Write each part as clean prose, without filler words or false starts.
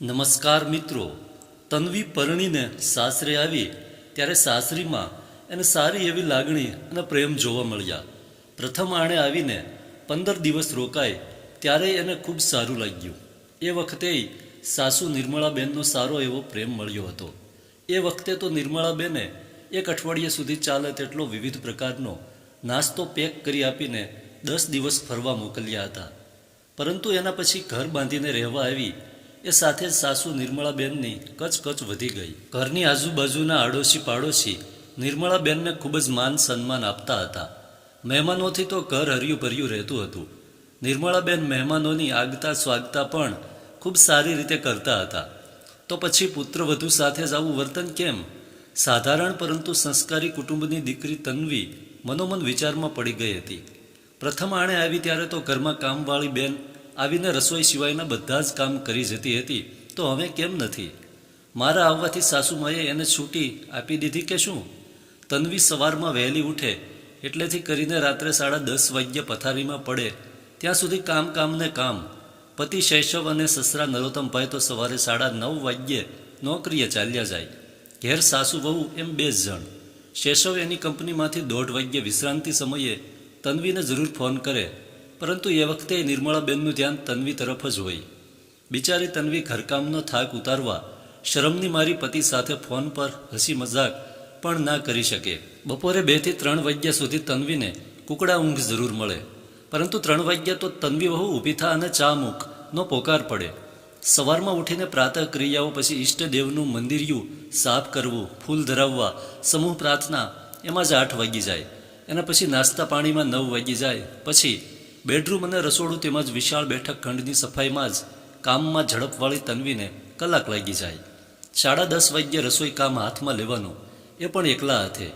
નમસ્કાર મિત્રો, તન્વી પરણીને સાસરે આવી ત્યારે સાસરીમાં એને સારી એવી લાગણી અને પ્રેમ જોવા મળ્યા. પ્રથમ આણે આવીને 15 દિવસ રોકાય ત્યારે એને ખૂબ સારું લાગ્યું. એ વખતે સાસુ નિર્મળાબેનનો સારો એવો પ્રેમ મળ્યો હતો. એ વખતે તો નિર્મળાબેને 1 અઠવાડિયા સુધી ચાલે તેટલો વિવિધ પ્રકારનો નાસ્તો પેક કરી આપીને 10 દિવસ ફરવા મોકલ્યા હતા. પરંતુ એના પછી ઘર બાંધીને રહેવા આવી એ સાથે જ સાસુ નિર્મળાબેનની કચકચ વધી ગઈ. ઘરની આજુબાજુના આડોશી પાડોશી નિર્મળાબેનને ખૂબ જ માન સન્માન આપતા હતા. મહેમાનોથી તો ઘર હર્યું ભર્યું રહેતું હતું. નિર્મળાબેન મહેમાનોની આગતા સ્વાગતા પણ ખૂબ સારી રીતે કરતા હતા. તો પછી પુત્રવધુ સાથે જ આવું વર્તન કેમ? સાધારણ પરંતુ સંસ્કારી કુટુંબની દીકરી તન્વી મનોમન વિચારમાં પડી ગઈ હતી. પ્રથમ આણે આવી ત્યારે તો ઘરમાં કામવાળી બેન આવીને રસોઈ સિવાયના બધા જ કામ કરી જતી હતી. તો હવે કેમ નથી? મારા આવવાથી સાસુમાએ એને છૂટી આપી દીધી કે શું? તન્વી સવારમાં વહેલી ઉઠે એટલેથી કરીને રાત્રે 10:30 વાગ્યે પથારીમાં પડે ત્યાં સુધી કામ ને કામ. પતિ શૈશવ અને સસરા નરોત્તમભાઈ તો સવારે 9:30 વાગ્યે નોકરીએ ચાલ્યા જાય. ઘેર સાસુ વહુ એમ 2 જ જણ. શૈશવ એની કંપનીમાંથી 1:30 વાગ્યે વિશ્રાંતિ સમયે તન્વીને જરૂર ફોન કરે, પરંતુ એ વખતે નિર્મળાબેનનું ધ્યાન તન્વી તરફ જ હોય. બિચારી તન્વી ઘરકામનો થાક ઉતારવા શરમની મારી પતિ સાથે ફોન પર હસી મજાક પણ ના કરી શકે. બપોરે 2 થી 3 વાગ્યા સુધી તન્વીને કુકડા ઊંઘ જરૂર મળે, પરંતુ 3 વાગ્યા તો તન્વી વહુ ઊભી થા અને ચા મૂકનો પોકાર પડે. સવારમાં ઉઠીને પ્રાતઃ ક્રિયાઓ પછી ઈષ્ટદેવનું મંદિરિયું સાફ કરવું, ફૂલ ધરાવવા, સમૂહ પ્રાર્થના, એમાં જ 8 વાગી જાય. એના પછી નાસ્તા પાણીમાં 9 વાગી જાય. પછી બેડરૂમ અને રસોડું તેમજ વિશાળ બેઠક ખંડની સફાઈમાં જ કામમાં ઝડપવાળી તન્વીને કલાક લાગી જાય. 10:30 વાગ્યે રસોઈ કામ હાથમાં લેવાનું, એ પણ એકલા હાથે.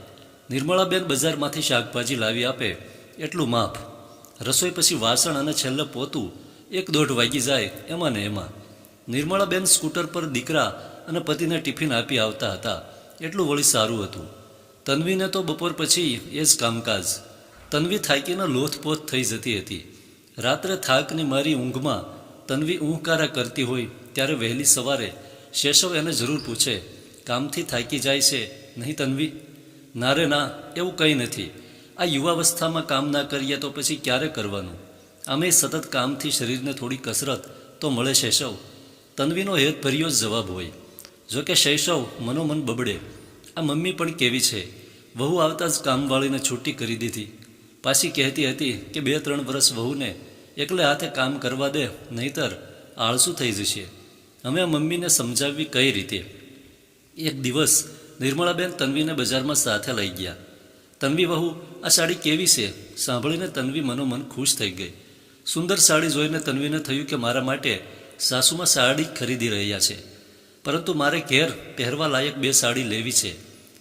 નિર્મળાબેન બજારમાંથી શાકભાજી લાવી આપે એટલું માફ. રસોઈ પછી વાસણ અને છેલ્લે પોતું 1-1:30 વાગી જાય એમાં ને એમાં. નિર્મળાબેન સ્કૂટર પર દીકરા અને પતિને ટિફિન આપી આવતા હતા એટલું વળી સારું હતું. તન્વીને તો બપોર પછી એ જ કામકાજ. તન્વી થાકીને લોથપોથ થઈ જતી હતી. રાત્રે થાકની મારી ઊંઘમાં તન્વી ઊંઘકારા કરતી હોય ત્યારે વહેલી સવારે શૈશવ એને જરૂર પૂછે, કામથી થાકી જાય છે નહીં તન્વી? ના રે ના, એવું કંઈ નથી. આ યુવાવસ્થામાં કામ ના કરીએ તો પછી ક્યારે કરવાનું? આમે સતત કામથી શરીરને થોડી કસરત તો મળે શૈશવ. તન્વીનો હેતભર્યો જ જવાબ હોય. જોકે શૈશવ મનોમન બબડે, આ મમ્મી પણ કેવી છે, વહુ આવતા જ કામવાળીને છૂટી કરી દીધી. પાછી કહેતી હતી કે 2-3 વર્ષ વહુને એકલે હાથે કામ કરવા દે, નહીતર આળસુ થઈ જશે. અમે આ મમ્મીને સમજાવવી કઈ રીતે? એક દિવસ નિર્મળાબેન તન્વીને બજારમાં સાથે લઈ ગયા. તન્વી વહુ, આ સાડી કેવી છે? સાંભળીને તન્વી મનોમન ખુશ થઈ ગઈ. સુંદર સાડી જોઈને તન્વીને થયું કે મારા માટે સાસુમાં સાડી ખરીદી રહ્યા છે, પરંતુ મારે ઘેર પહેરવા લાયક 2 સાડી લેવી છે.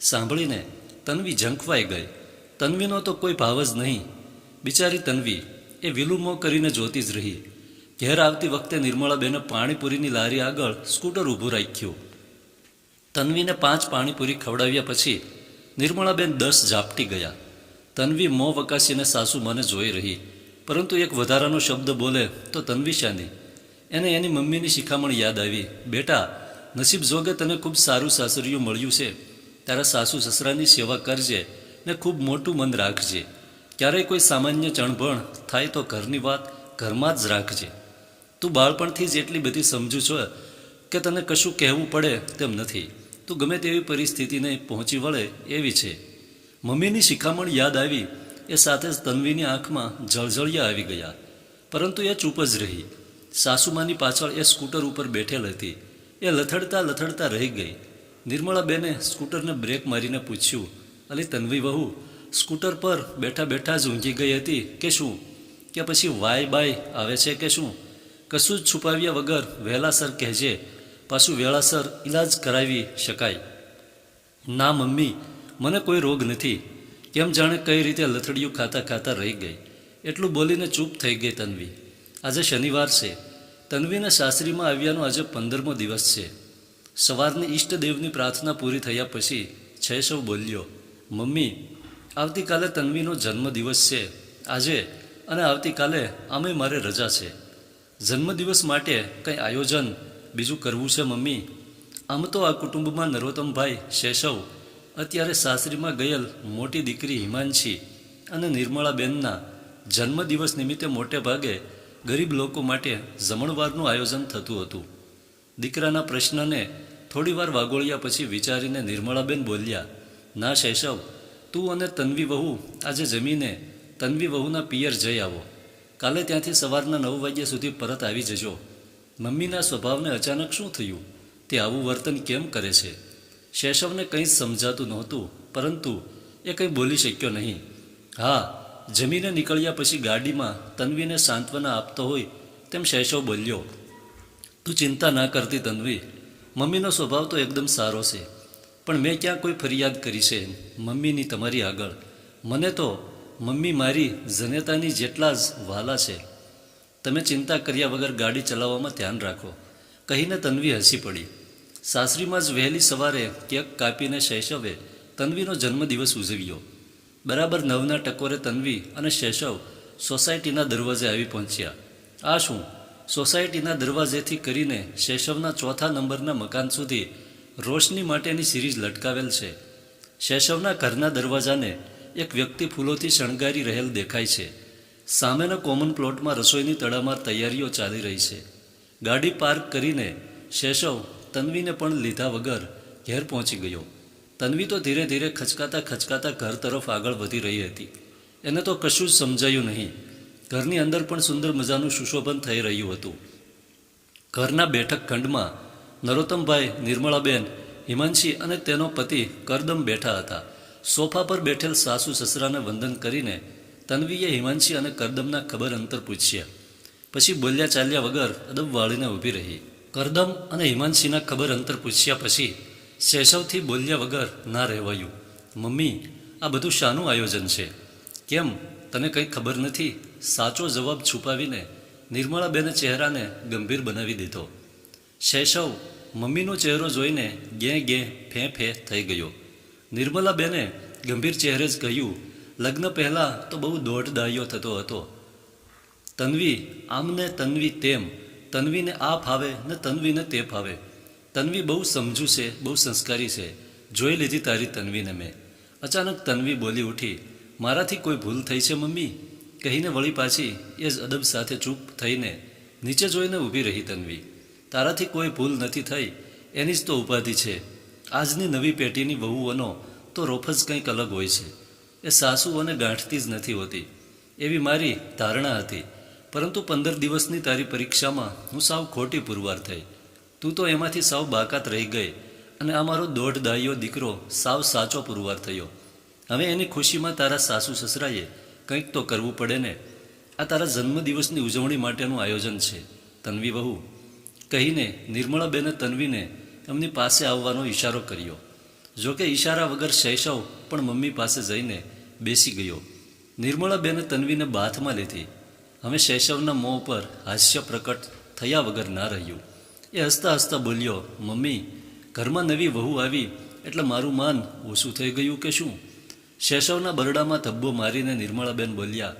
સાંભળીને તન્વી ઝંખવાઈ ગઈ. તન્વીનો તો કોઈ ભાવ જ નહીં. બિચારી તન્વી એ વિલુમો કરીને જોતી જ રહી. ઘેર આવતી વખતે નિર્મળાબેને પાણીપુરીની લારી આગળ સ્કૂટર ઊભું રાખ્યું. તન્વીને 5 પાણીપુરી ખવડાવ્યા પછી નિર્મળાબેન 10 ઝાપટી ગયા. તન્વી મોં વકાસીને સાસુ મને જોઈ રહી, પરંતુ એક વધારાનો શબ્દ બોલે તો તન્વી શાની? એને એની મમ્મીની શિખામણ યાદ આવી. બેટા, નસીબ જોગે તને ખૂબ સારું સાસરિયું મળ્યું છે. તારા સાસુ સસરાની સેવા કરજે ને ખૂબ મોટું મન રાખજે. ક્યારેય કોઈ સામાન્ય ચણભણ થાય તો ઘરની વાત ઘરમાં જ રાખજે. તું બાળપણથી જ એટલી બધી સમજુ છો કે તને કશું કહેવું પડે તેમ નથી. તું ગમે તેવી પરિસ્થિતિને પહોંચી વળે એવી છે. મમ્મીની શિખામણ યાદ આવી એ સાથે જ તન્વીની આંખમાં જળજળિયા આવી ગયા, પરંતુ એ ચૂપ જ રહી. સાસુમાની પાછળ એ સ્કૂટર ઉપર બેઠેલ હતી. એ લથડતા રહી ગઈ. નિર્મળાબેને સ્કૂટરને બ્રેક મારીને પૂછ્યું, અલી તન્વી વહુ, સ્કૂટર પર બેઠા બેઠા જ ઊંઘી ગઈ હતી કે શું? કે પછી વાય બાય આવે છે કે શું? કશું જ છુપાવ્યા વગર વહેલાસર કહેજે, પાછું વેળાસર ઈલાજ કરાવી શકાય. ના મમ્મી, મને કોઈ રોગ નથી. કેમ જાણે કઈ રીતે લથડિયું ખાતા રહી ગઈ. એટલું બોલીને ચૂપ થઈ ગઈ તન્વી. આજે શનિવાર છે. તન્વીને સાસરીમાં આવ્યાનો આજે 15મો દિવસ છે. સવારની ઈષ્ટદેવની પ્રાર્થના પૂરી થયા પછી શૈશવ બોલ્યો, મમ્મી, આવતીકાલે તન્વીનો જન્મદિવસ છે. આજે અને આવતીકાલે આમે મારે રજા છે. જન્મદિવસ માટે કંઈ આયોજન બીજું કરવું છે મમ્મી? આમ તો આ કુટુંબમાં નરોત્તમભાઈ શેષવ અત્યારે સાસરીમાં ગયેલ મોટી દીકરી હિમાંશી અને નિર્મળાબેનના જન્મદિવસ નિમિત્તે મોટે ભાગે ગરીબ લોકો માટે જમણવારનું આયોજન થતું હતું. દીકરાના પ્રશ્નને થોડીવાર વાગોળ્યા પછી વિચારીને નિર્મળાબેન બોલ્યા, ના શેષવ, તું અને તન્વી વહુ આજે જમીને તન્વી વહુના પિયર જઈ આવો. કાલે ત્યાંથી સવારના 9 વાગ્યા સુધી પરત આવી જજો. મમ્મીના સ્વભાવને અચાનક શું થયું? તે આવું વર્તન કેમ કરે છે? શેષવને કંઈ જ સમજાતું નહોતું, પરંતુ એ કંઈ બોલી શક્યો નહીં. હા, જમીને નીકળ્યા પછી ગાડીમાં તન્વીને સાંત્વના આપતો હોય તેમ શેષવ બોલ્યો, તું ચિંતા ના કરતી તન્વી, મમ્મીનો સ્વભાવ તો એકદમ સારો છે, પણ મેં ક્યાં કોઈ ફરિયાદ કરી છે મમ્મીની તમારી આગળ? મને તો મમ્મી મારી જનેતાની જેટલા જ વહાલા છે. તમે ચિંતા કર્યા વગર ગાડી ચલાવવામાં ધ્યાન રાખો, કહીને તન્વી હસી પડી. સાસરીમાં જ વહેલી સવારે કેક કાપીને શૈશવે તન્વીનો જન્મદિવસ ઉજવ્યો. બરાબર 9ના ટકોરે તન્વી અને શૈશવ સોસાયટીના દરવાજે આવી પહોંચ્યા. આ શું, સોસાયટીના દરવાજેથી કરીને શૈશવના 4થા નંબરના મકાન સુધી રોશની માટેની સિરીઝ લટકાવેલ છે. શૈશવના ઘરના દરવાજાને એક વ્યક્તિ ફૂલોથી શણગારી રહેલ દેખાય છે. સામેના કોમન પ્લોટમાં રસોઈની તડામાર તૈયારીઓ ચાલી રહી છે. ગાડી પાર્ક કરીને શૈશવ તન્વીને પણ લીધા વગર ઘેર પહોંચી ગયો. તન્વી તો ધીરે ધીરે ખચકાતા ઘર તરફ આગળ વધી રહી હતી. એને તો કશું જ સમજાયું નહીં. ઘરની અંદર પણ સુંદર મજાનું સુશોભન થઈ રહ્યું હતું. ઘરના બેઠક ખંડમાં નરોત્તમભાઈ, નિર્મળાબેન, હિમાંશી અને તેનો પતિ કરદમ બેઠા હતા. સોફા પર બેઠેલ સાસુ સસરાને વંદન કરીને તન્વીએ હિમાંશી અને કરદમના ખબર અંતર પૂછ્યા. પછી બોલ્યા ચાલ્યા વગર અદબ વાળીને ઊભી રહી. કરદમ અને હિમાંશીના ખબર અંતર પૂછ્યા પછી શૈશવથી બોલ્યા વગર ના રહેવાયું. મમ્મી, આ બધું શાનું આયોજન છે? કેમ, તને કંઈ ખબર નથી? સાચો જવાબ છુપાવીને નિર્મળાબેને ચહેરાને ગંભીર બનાવી દીધો. શૈશવ મમ્મીનો ચહેરો જોઈને ગે ફે થઈ ગયો. નિર્મલાબેને ગંભીર ચહેરે જ કહ્યું, લગ્ન પહેલાં તો બહુ દોઢ દાયો થતો હતો. તન્વી આમ ને તન્વી તેમ, તન્વીને આ ફાવે ને તન્વીને તે ફાવે. તન્વી બહુ સમજુ છે, બહુ સંસ્કારી છે, જોઈ લીધી તારી તન્વીને મેં. અચાનક તન્વી બોલી ઉઠી, મારાથી કોઈ ભૂલ થઈ છે મમ્મી? કહીને વળી પાછી એ જ અદબ સાથે ચૂપ થઈને નીચે જોઈને ઊભી રહી. તન્વી, તારાથી કોઈ ભૂલ નથી થઈ એની જ તો ઉપાધિ છે. આજની નવી પેઢીની વહુઓનો તો રોફ જ કંઈક અલગ હોય છે. એ સાસુઓને ગાંઠતી જ નથી હોતી એવી મારી ધારણા હતી, પરંતુ 15 દિવસની તારી પરીક્ષામાં હું સાવ ખોટી પુરવાર થઈ. તું તો એમાંથી સાવ બાકાત રહી ગઈ અને આ મારો દોઢ દાયો દીકરો સાવ સાચો પુરવાર થયો. હવે એની ખુશીમાં તારા સાસુ સસરાએ કંઈક તો કરવું પડે ને. આ તારા જન્મદિવસની ઉજવણી માટેનું આયોજન છે તન્વી વહુ, કહીને નિર્મળાબેને તન્વીને એમની પાસે આવવાનો ઈશારો કર્યો. જોકે ઈશારા વગર શૈશવ પણ મમ્મી પાસે જઈને બેસી ગયો. નિર્મળાબેને તન્વીને બાથમાં લીધી. હવે શૈશવના મોં પર હાસ્ય પ્રકટ થયા વગર ના રહ્યું. એ હસતા હસતા બોલ્યો, મમ્મી, ઘરમાં નવી વહુ આવી એટલે મારું માન ઓછું થઈ ગયું કે શું? શૈશવના બરડામાં ધબ્બો મારીને નિર્મળાબેન બોલ્યા,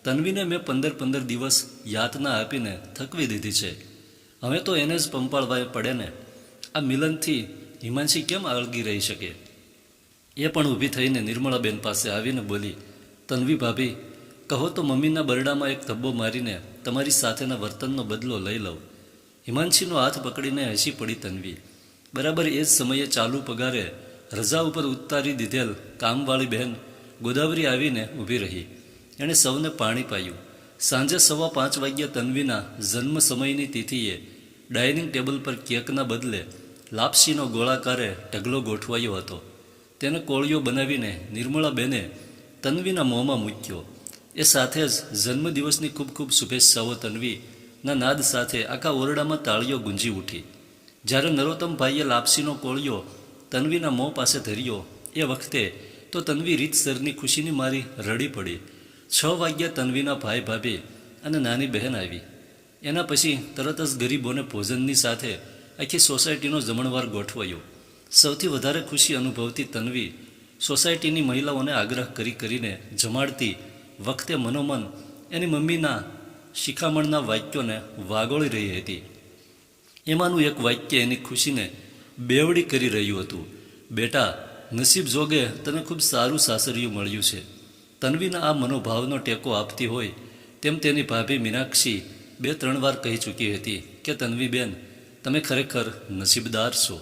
તન્વીને મેં 15 દિવસ યાતના આપીને થકવી દીધી છે. હવે તો એને જ પંપાળવાએ પડે ને. આ મિલનથી હિમાંશી કેમ અળગી રહી શકે? એ પણ ઊભી થઈને નિર્મળાબેન પાસે આવીને બોલી, તન્વી ભાભી, કહો તો મમ્મીના બરડામાં એક ધબ્બો મારીને તમારી સાથેના વર્તનનો બદલો લઈ લઉં. હિમાંશીનો હાથ પકડીને હસી પડી તન્વી. બરાબર એ જ સમયે ચાલુ પગારે રજા ઉપર ઉતારી દીધેલ કામવાળી બહેન ગોદાવરી આવીને ઊભી રહી. એણે સૌને પાણી પાયું. સાંજે 5:15 વાગ્યા તન્વીના જન્મ સમયની તિથિએ ડાઇનિંગ ટેબલ પર કેકના બદલે લાપસીનો ગોળાકારે ઢગલો ગોઠવાયો હતો. તેને કોળિયો બનાવીને નિર્મળાબેને તન્વીના મોંમાં મૂક્યો. એ સાથે જ જન્મદિવસની ખૂબ ખૂબ શુભેચ્છાઓ તન્વીના નાદ સાથે આખા ઓરડામાં તાળીઓ ગુંજી ઉઠી. જ્યારે નરોત્તમભાઈએ લાપસીનો કોળિયો તન્વીના મોં પાસે ધર્યો એ વખતે તો તન્વી રીતસરની ખુશીની મારી રડી પડી. 6 વાગ્યા તન્વીના ભાઈ ભાભી અને નાની બહેન આવી. એના પછી તરત જ ગરીબોને ભોજનની સાથે આખી સોસાયટીનો જમણવાર ગોઠવાયો. સૌથી વધારે ખુશી અનુભવતી તન્વી સોસાયટીની મહિલાઓને આગ્રહ કરીને જમાડતી વખતે મનોમન એની મમ્મીના શિખામણના વાક્યોને વાગોળી રહી હતી. એમાંનું એક વાક્ય એની ખુશીને બેવડી કરી રહ્યું હતું. બેટા, નસીબ જોગે તને ખૂબ સારું સાસરિયું મળ્યું છે. તન્વીના આ મનોભાવનો ટેકો આપતી હોય તેમ તેની ભાભી મીનાક્ષી 2-3 વાર કહી ચૂકી હતી કે તન્વીબેન, તમે ખરેખર નસીબદાર છો.